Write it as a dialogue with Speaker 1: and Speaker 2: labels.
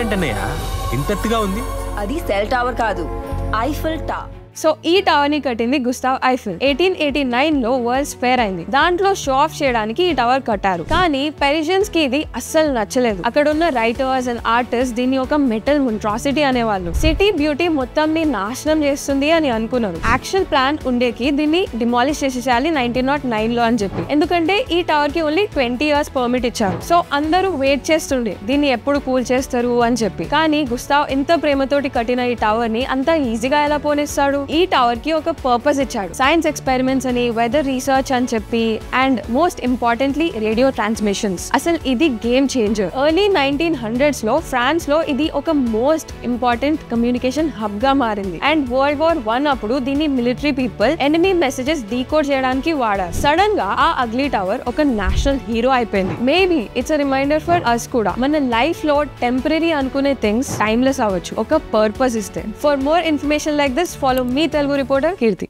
Speaker 1: ఏంటన్నయ్య ఇంత ఎత్తుగా ఉంది?
Speaker 2: అది సెల్ టవర్ కాదు, ఐఫిల్ టవర్.
Speaker 3: సో ఈ టవర్ ని కట్టింది గుస్తావ్ ఐఫిల్. 1889 లో వరల్డ్స్ ఫేర్ అయింది. దాంట్లో షో ఆఫ్ చేయడానికి ఈ టవర్ కట్టారు. కానీ పెరిషియన్స్ కి ఇది అస్సలు నచ్చలేదు. అక్కడ ఉన్న రైటర్స్ అండ్ ఆర్టిస్ట్ దీన్ని ఒక మెటల్ మొంట్రాసిటీ అనేవాళ్ళు. సిటీ బ్యూటీ మొత్తం ని నాశనం చేస్తుంది అని అనుకున్నారు. యాక్షన్ ప్లాన్ ఉండేకి దీన్ని డిమాలిష్ చేసేయాలి 1909 లో అని చెప్పి. ఎందుకంటే ఈ టవర్ కి ఓన్లీ 20 years పర్మిట్ ఇచ్చారు. సో అందరూ వెయిట్ చేస్తుండే దీన్ని ఎప్పుడు కూల్ చేస్తారు అని చెప్పి. కానీ గుస్తావ్ ఇంత ప్రేమతోటి కట్టిన ఈ టవర్ ని అంత ఈజీగా ఎలా పోనిస్తాడు? ఈ టవర్ కి ఒక పర్పస్ ఇచ్చాడు. సైన్స్ ఎక్స్పెరిమెంట్స్ అని, వెదర్ రీసెర్చ్ అని చెప్పి, and most importantly radio transmissions. అసలు ఇది గేమ్ చేంజర్. ఎర్లీ 1900s లో ఫ్రాన్స్ లో ఇది ఒక మోస్ట్ ఇంపార్టెంట్ కమ్యూనికేషన్ హబ్ గా మారింది. అండ్ World War I అప్పుడు దీన్ని military people enemy messages decode చేయడానికి వాడారు. సడన్ గా ఆ అగ్లీ టవర్ ఒక నేషనల్ హీరో అయిపోయింది. Maybe it's a reminder for us కూడా, మన లైఫ్ లో టెంపరరీ అనుకునే థింగ్స్ టైమ్లెస్ అవ్వచ్చు ఒక పర్పస్ ఇస్తే. For more information like this, follow me, Telugu reporter Kirti.